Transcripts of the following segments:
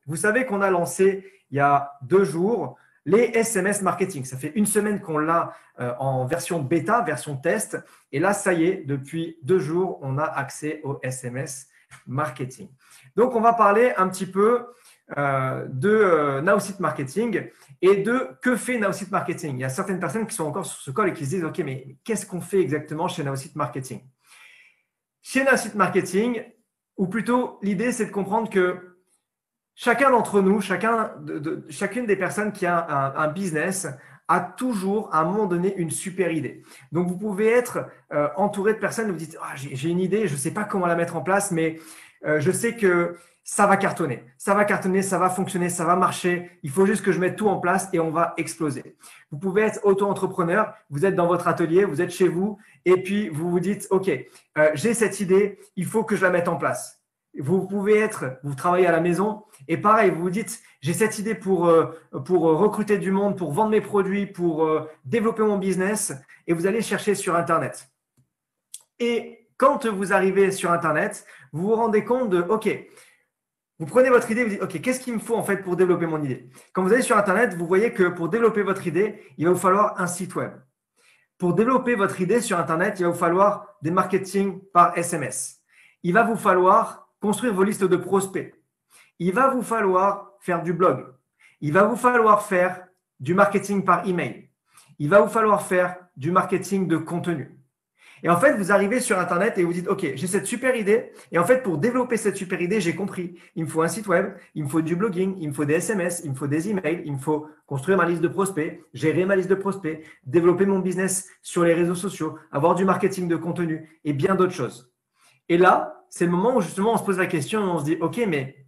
Vous savez qu'on a lancé il y a 2 jours les SMS marketing. Ça fait 1 semaine qu'on l'a en version bêta, version test. Et là, ça y est, depuis 2 jours, on a accès au SMS marketing. Donc, on va parler un petit peu de Now-Site Marketing et de que fait Now-Site Marketing. Il y a certaines personnes qui sont encore sur ce call et qui se disent « Ok, mais qu'est-ce qu'on fait exactement chez Now-Site Marketing ?» Chez Now-Site Marketing, ou plutôt l'idée, c'est de comprendre que chacun d'entre nous, chacune des personnes qui a un business a toujours, à un moment donné, une super idée. Donc, vous pouvez être entouré de personnes où vous dites « j'ai une idée, je ne sais pas comment la mettre en place, mais je sais que ça va cartonner. Ça va fonctionner, ça va marcher. Il faut juste que je mette tout en place et on va exploser. » Vous pouvez être auto-entrepreneur, vous êtes dans votre atelier, vous êtes chez vous et puis vous vous dites « Ok, j'ai cette idée, il faut que je la mette en place. » Vous travaillez à la maison et pareil, vous vous dites « J'ai cette idée pour recruter du monde, pour vendre mes produits, pour développer mon business » et vous allez chercher sur Internet. Et quand vous arrivez sur Internet, vous vous rendez compte de « Ok, vous prenez votre idée, vous dites « Ok, qu'est-ce qu'il me faut en fait pour développer mon idée ?» Quand vous allez sur Internet, vous voyez que pour développer votre idée, il va vous falloir un site web. Pour développer votre idée sur Internet, il va vous falloir des marketing par SMS. Il va vous falloir construire vos listes de prospects. Il va vous falloir faire du blog. Il va vous falloir faire du marketing par email. Il va vous falloir faire du marketing de contenu. Et en fait, vous arrivez sur Internet et vous dites « Ok, j'ai cette super idée. Et en fait, pour développer cette super idée, j'ai compris. Il me faut un site web, il me faut du blogging, il me faut des SMS, il me faut des emails, il me faut construire ma liste de prospects, gérer ma liste de prospects, développer mon business sur les réseaux sociaux, avoir du marketing de contenu et bien d'autres choses. » Et là, c'est le moment où justement on se pose la question et on se dit « Ok, mais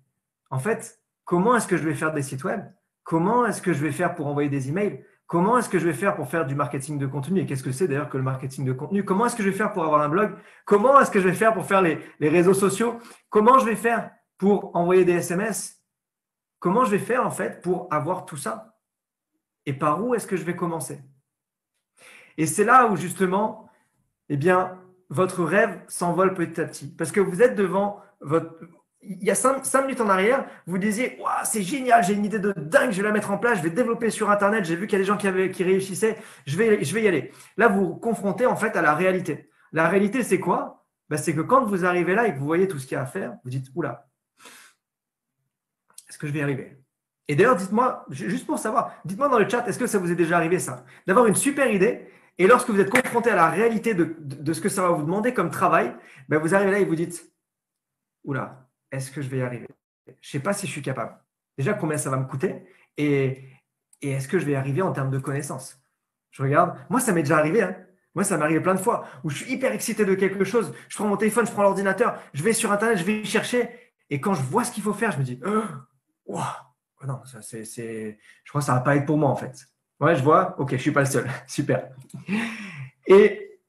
en fait, comment est-ce que je vais faire des sites web? Comment est-ce que je vais faire pour envoyer des emails? Comment est-ce que je vais faire pour faire du marketing de contenu? Et qu'est-ce que c'est d'ailleurs que le marketing de contenu? Comment est-ce que je vais faire pour avoir un blog? Comment est-ce que je vais faire pour faire les réseaux sociaux? Comment je vais faire pour envoyer des SMS? Comment je vais faire en fait pour avoir tout ça? Et par où est-ce que je vais commencer? Et c'est là où justement, eh bien, votre rêve s'envole petit à petit. Parce que vous êtes devant votre… Il y a 5 minutes en arrière, vous disiez wow, « c'est génial, j'ai une idée de dingue, je vais la mettre en place, je vais développer sur Internet, j'ai vu qu'il y a des gens qui réussissaient, je vais y aller. » Là, vous vous confrontez en fait à la réalité. La réalité, c'est quoi? C'est que quand vous arrivez là et que vous voyez tout ce qu'il y a à faire, vous dites « Oula, est-ce que je vais y arriver ?» Et d'ailleurs, dites-moi, juste pour savoir, dites-moi dans le chat, est-ce que ça vous est déjà arrivé ça? D'avoir une super idée et lorsque vous êtes confronté à la réalité de ce que ça va vous demander comme travail, vous arrivez là et vous dites « Oula, est-ce que je vais y arriver? Je ne sais pas si je suis capable. Déjà, combien ça va me coûter et est-ce que je vais y arriver en termes de connaissances? » Je regarde. Moi, ça m'est déjà arrivé. Hein. Moi, ça m'est arrivé plein de fois où je suis hyper excité de quelque chose. Je prends mon téléphone, je prends l'ordinateur, je vais sur Internet, je vais chercher. Et quand je vois ce qu'il faut faire, je me dis wow, non, ça, je crois que ça ne va pas être pour moi en fait. Ouais, je vois. Ok, je ne suis pas le seul. Super.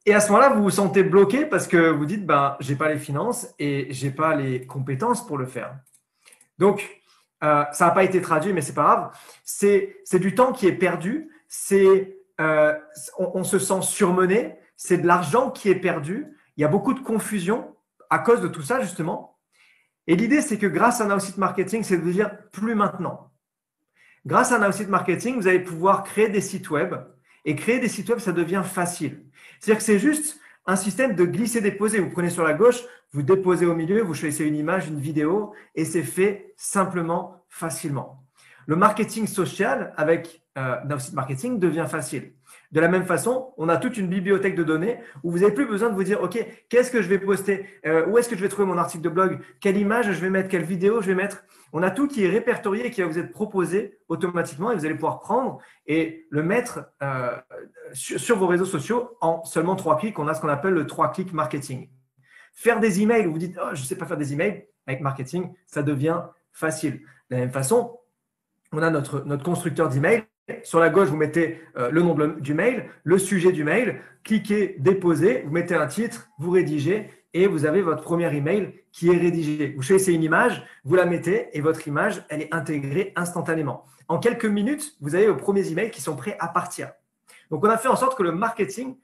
Et à ce moment-là, vous vous sentez bloqué parce que vous dites, je n'ai pas les finances et je n'ai pas les compétences pour le faire. Donc, ça n'a pas été traduit, mais ce n'est pas grave. C'est du temps qui est perdu. On se sent surmené. C'est de l'argent qui est perdu. Il y a beaucoup de confusion à cause de tout ça, justement. Et l'idée, c'est que grâce à Now-Site Marketing, c'est de vous dire plus maintenant. Grâce à Now-Site Marketing, vous allez pouvoir créer des sites web. Et créer des sites web, ça devient facile. C'est-à-dire que c'est juste un système de glisser-déposer. Vous prenez sur la gauche, vous déposez au milieu, vous choisissez une image, une vidéo, et c'est fait simplement, facilement. Le marketing social avec Now-Site Marketing devient facile. De la même façon, on a toute une bibliothèque de données où vous n'avez plus besoin de vous dire « Ok, qu'est-ce que je vais poster? Où est-ce que je vais trouver mon article de blog? Quelle image je vais mettre? Quelle vidéo je vais mettre ?» On a tout qui est répertorié et qui va vous être proposé automatiquement et vous allez pouvoir prendre et le mettre sur vos réseaux sociaux en seulement 3 clics. On a ce qu'on appelle le 3-click marketing. Faire des emails où vous dites « Oh, je ne sais pas faire des emails », avec marketing, ça devient facile. De la même façon, on a notre constructeur d'email. Sur la gauche, vous mettez le nom du mail, le sujet du mail, cliquez « Déposer », vous mettez un titre, vous rédigez et vous avez votre premier email qui est rédigé. Vous choisissez une image, vous la mettez et votre image, elle est intégrée instantanément. En quelques minutes, vous avez vos premiers emails qui sont prêts à partir. Donc, on a fait en sorte que le marketing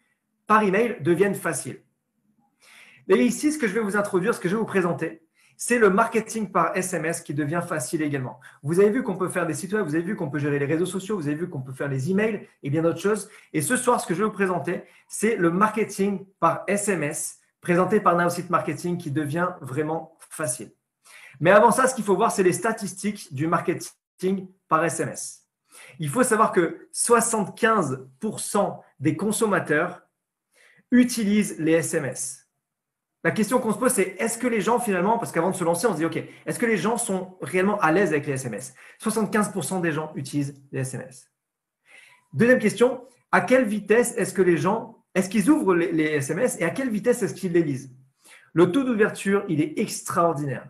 par email devienne facile. Et ici, ce que je vais vous introduire, ce que je vais vous présenter, c'est le marketing par SMS qui devient facile également. Vous avez vu qu'on peut faire des sites web, vous avez vu qu'on peut gérer les réseaux sociaux, vous avez vu qu'on peut faire les emails et bien d'autres choses. Et ce soir, ce que je vais vous présenter, c'est le marketing par SMS présenté par Nowsite Marketing qui devient vraiment facile. Mais avant ça, ce qu'il faut voir, c'est les statistiques du marketing par SMS. Il faut savoir que 75% des consommateurs utilisent les SMS. La question qu'on se pose, c'est est-ce que les gens finalement, parce qu'avant de se lancer, on se dit, OK, est-ce que les gens sont réellement à l'aise avec les SMS? 75% des gens utilisent les SMS. Deuxième question, à quelle vitesse est-ce que les gens, est-ce qu'ils ouvrent les SMS et à quelle vitesse est-ce qu'ils les lisent? Le taux d'ouverture, il est extraordinaire.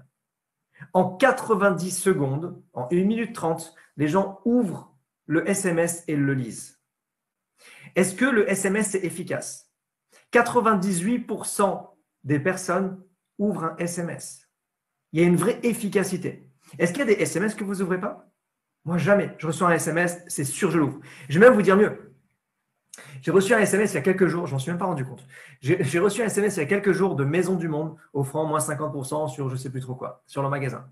En 90 secondes, en 1 minute 30, les gens ouvrent le SMS et le lisent. Est-ce que le SMS est efficace? 98% des personnes ouvrent un SMS. Il y a une vraie efficacité. Est-ce qu'il y a des SMS que vous n'ouvrez pas? Moi, jamais. Je reçois un SMS, c'est sûr, je l'ouvre. Je vais même vous dire mieux. J'ai reçu un SMS il y a quelques jours, je m'en suis même pas rendu compte. J'ai reçu un SMS il y a quelques jours de Maison du Monde offrant moins 50% sur je ne sais plus trop quoi, sur leur magasin.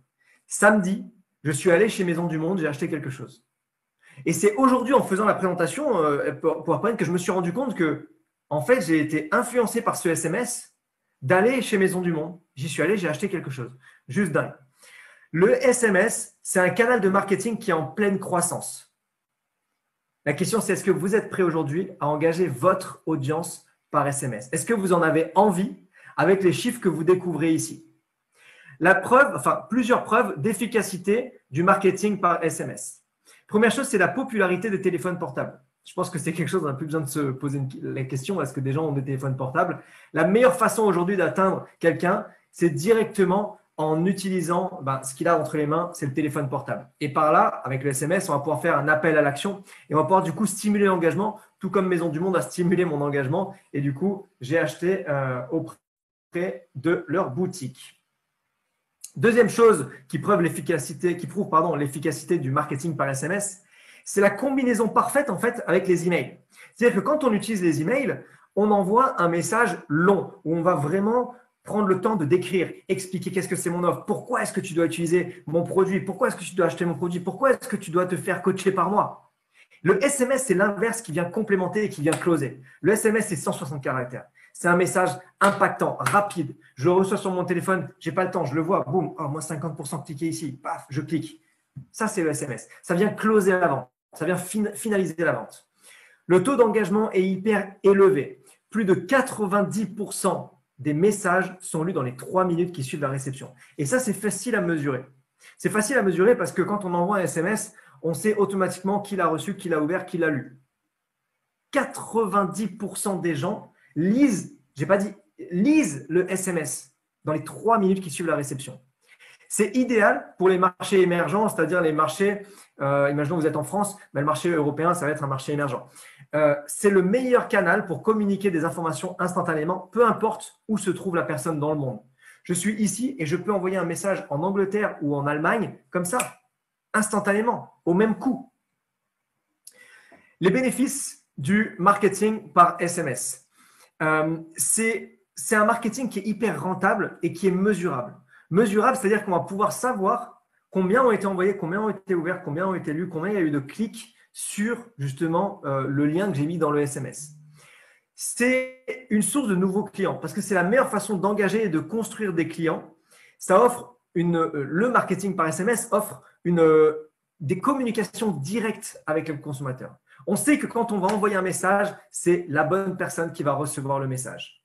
Samedi, je suis allé chez Maison du Monde, j'ai acheté quelque chose. Et c'est aujourd'hui, en faisant la présentation PowerPoint, que je me suis rendu compte que, en fait, j'ai été influencé par ce SMS d'aller chez Maison du Monde. J'y suis allé, j'ai acheté quelque chose. Juste dingue. Le SMS, c'est un canal de marketing qui est en pleine croissance. La question, c'est est-ce que vous êtes prêt aujourd'hui à engager votre audience par SMS? Est-ce que vous en avez envie avec les chiffres que vous découvrez ici? La preuve, enfin plusieurs preuves d'efficacité du marketing par SMS. Première chose, c'est la popularité des téléphones portables. Je pense que c'est quelque chose, on n'a plus besoin de se poser la question, est-ce que des gens ont des téléphones portables? La meilleure façon aujourd'hui d'atteindre quelqu'un, c'est directement en utilisant ce qu'il a entre les mains, c'est le téléphone portable. Et par là, avec le SMS, on va pouvoir faire un appel à l'action et on va pouvoir du coup stimuler l'engagement, tout comme Maison du Monde a stimulé mon engagement. Et du coup, j'ai acheté auprès de leur boutique. Deuxième chose qui prouve l'efficacité du marketing par SMS, c'est la combinaison parfaite en fait avec les emails. C'est-à-dire que quand on utilise les emails, on envoie un message long où on va vraiment prendre le temps de décrire, expliquer qu'est-ce que c'est mon offre, pourquoi est-ce que tu dois utiliser mon produit, pourquoi est-ce que tu dois acheter mon produit, pourquoi est-ce que tu dois te faire coacher par moi. Le SMS, c'est l'inverse qui vient complémenter et qui vient closer. Le SMS, c'est 160 caractères. C'est un message impactant, rapide. Je le reçois sur mon téléphone, je n'ai pas le temps, je le vois, boum, moins 50% cliquez ici, paf, je clique. Ça, c'est le SMS. Ça vient closer la vente, ça vient finaliser la vente. Le taux d'engagement est hyper élevé. Plus de 90% des messages sont lus dans les 3 minutes qui suivent la réception. Et ça, c'est facile à mesurer. C'est facile à mesurer parce que quand on envoie un SMS, on sait automatiquement qui l'a reçu, qui l'a ouvert, qui l'a lu. 90% des gens lisent le SMS dans les 3 minutes qui suivent la réception. C'est idéal pour les marchés émergents, c'est-à-dire les marchés, imaginons que vous êtes en France, mais le marché européen, ça va être un marché émergent. C'est le meilleur canal pour communiquer des informations instantanément, peu importe où se trouve la personne dans le monde. Je suis ici et je peux envoyer un message en Angleterre ou en Allemagne, comme ça, instantanément, au même coût. Les bénéfices du marketing par SMS. C'est un marketing qui est hyper rentable et qui est mesurable. Mesurable, c'est-à-dire qu'on va pouvoir savoir combien ont été envoyés, combien ont été ouverts, combien ont été lus, combien il y a eu de clics sur justement le lien que j'ai mis dans le SMS. C'est une source de nouveaux clients parce que c'est la meilleure façon d'engager et de construire des clients. Ça offre le marketing par SMS offre des communications directes avec le consommateur. On sait que quand on va envoyer un message, c'est la bonne personne qui va recevoir le message.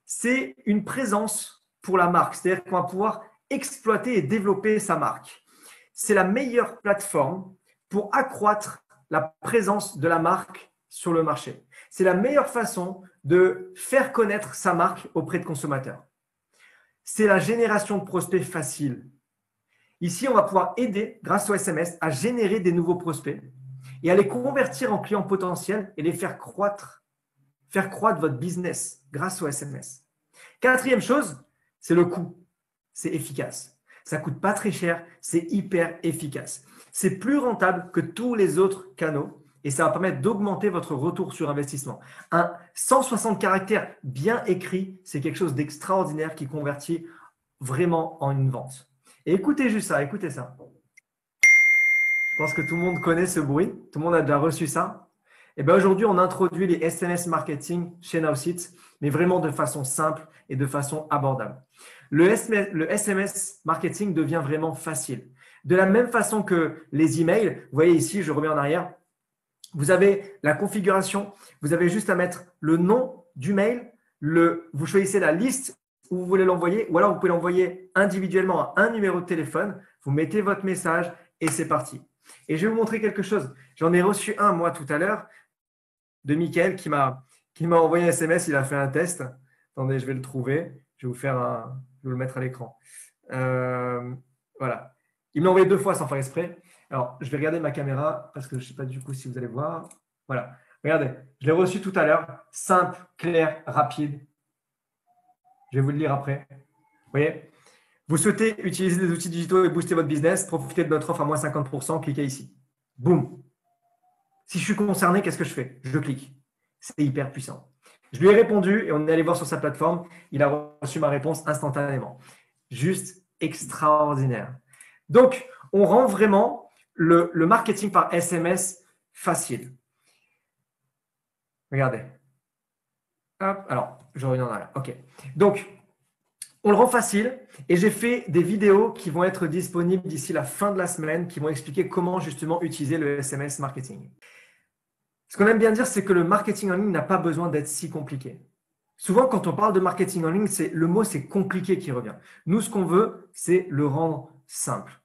C'est une présence pour la marque, c'est-à-dire qu'on va pouvoir exploiter et développer sa marque. C'est la meilleure plateforme pour accroître la présence de la marque sur le marché. C'est la meilleure façon de faire connaître sa marque auprès de consommateurs. C'est la génération de prospects facile. Ici, on va pouvoir aider, grâce au SMS, à générer des nouveaux prospects et à les convertir en clients potentiels et les faire croître votre business grâce au SMS. Quatrième chose, c'est le coût. C'est efficace. Ça ne coûte pas très cher, c'est hyper efficace. C'est plus rentable que tous les autres canaux et ça va permettre d'augmenter votre retour sur investissement. Un 160 caractères bien écrit, c'est quelque chose d'extraordinaire qui convertit vraiment en une vente. Et écoutez juste ça, écoutez ça. Je pense que tout le monde connaît ce bruit. Tout le monde a déjà reçu ça. Et bien aujourd'hui, on introduit les SMS marketing chez Nowsite, mais vraiment de façon simple et de façon abordable. Le SMS marketing devient vraiment facile. De la même façon que les emails, vous voyez ici, je reviens en arrière, vous avez la configuration, vous avez juste à mettre le nom du mail, vous choisissez la liste où vous voulez l'envoyer, ou alors vous pouvez l'envoyer individuellement à un numéro de téléphone, vous mettez votre message et c'est parti. Et je vais vous montrer quelque chose. J'en ai reçu un, moi, tout à l'heure, de Mickaël qui m'a envoyé un SMS, il a fait un test. Attendez, je vais le trouver. Je vais le mettre à l'écran. Voilà. Il me l'a envoyé 2 fois sans faire exprès. Alors, je vais regarder ma caméra parce que je ne sais pas du coup si vous allez voir. Voilà. Regardez, je l'ai reçu tout à l'heure. Simple, clair, rapide. Je vais vous le lire après. Vous voyez ? Vous souhaitez utiliser des outils digitaux et booster votre business, profitez de notre offre à moins 50%, cliquez ici. Boum. Si je suis concerné, qu'est-ce que je fais? Je clique. C'est hyper puissant. Je lui ai répondu et on est allé voir sur sa plateforme. Il a reçu ma réponse instantanément. Juste extraordinaire. Donc, on rend vraiment le marketing par SMS facile. Regardez. Hop, alors, je reviens en arrière. OK. Donc, on le rend facile et j'ai fait des vidéos qui vont être disponibles d'ici la fin de la semaine qui vont expliquer comment justement utiliser le SMS marketing. Ce qu'on aime bien dire, c'est que le marketing en ligne n'a pas besoin d'être si compliqué. Souvent, quand on parle de marketing en ligne, le mot c'est compliqué qui revient. Nous, ce qu'on veut, c'est le rendre simple.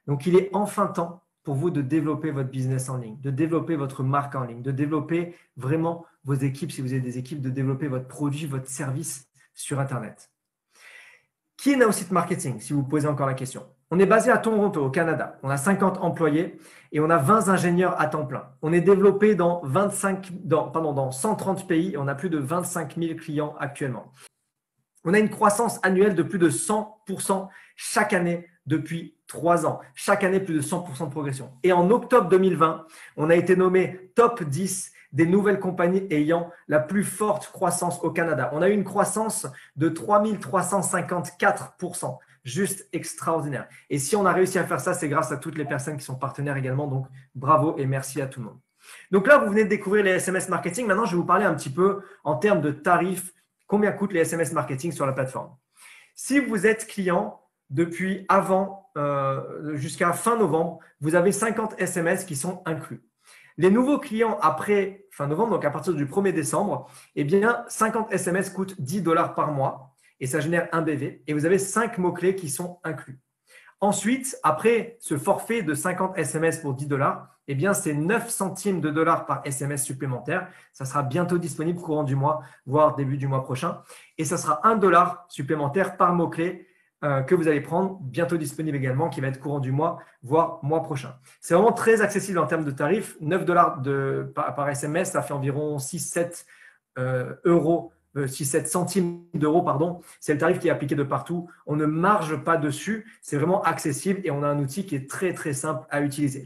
Donc, il est enfin temps pour vous de développer votre business en ligne, de développer votre marque en ligne, de développer vraiment vos équipes, si vous avez des équipes, de développer votre produit, votre service sur Internet. Qui est Nowsite Marketing, si vous posez encore la question? On est basé à Toronto, au Canada. On a 50 employés et on a 20 ingénieurs à temps plein. On est développé dans 130 pays et on a plus de 25 000 clients actuellement. On a une croissance annuelle de plus de 100% chaque année depuis 3 ans. Chaque année, plus de 100% de progression. Et en octobre 2020, on a été nommé top 10 des nouvelles compagnies ayant la plus forte croissance au Canada. On a eu une croissance de 3354%. Juste extraordinaire. Et si on a réussi à faire ça, c'est grâce à toutes les personnes qui sont partenaires également. Donc, bravo et merci à tout le monde. Donc là, vous venez de découvrir les SMS marketing. Maintenant, je vais vous parler un petit peu en termes de tarifs. Combien coûtent les SMS marketing sur la plateforme? Si vous êtes client depuis avant, jusqu'à fin novembre, vous avez 50 SMS qui sont inclus. Les nouveaux clients après fin novembre, donc à partir du 1er décembre, eh bien, 50 SMS coûtent 10 $ par mois et ça génère un BV et vous avez 5 mots-clés qui sont inclus. Ensuite, après ce forfait de 50 SMS pour 10 $, eh bien, c'est 9 centimes de dollars par SMS supplémentaire. Ça sera bientôt disponible courant du mois, voire début du mois prochain. Et ça sera 1 $ supplémentaire par mot-clé que vous allez prendre, bientôt disponible également, qui va être courant du mois, voire mois prochain. C'est vraiment très accessible en termes de tarifs. 9 $ par SMS, ça fait environ 6-7 euros. 6-7 centimes d'euros, pardon. C'est le tarif qui est appliqué de partout. On ne marge pas dessus. C'est vraiment accessible et on a un outil qui est très, très simple à utiliser.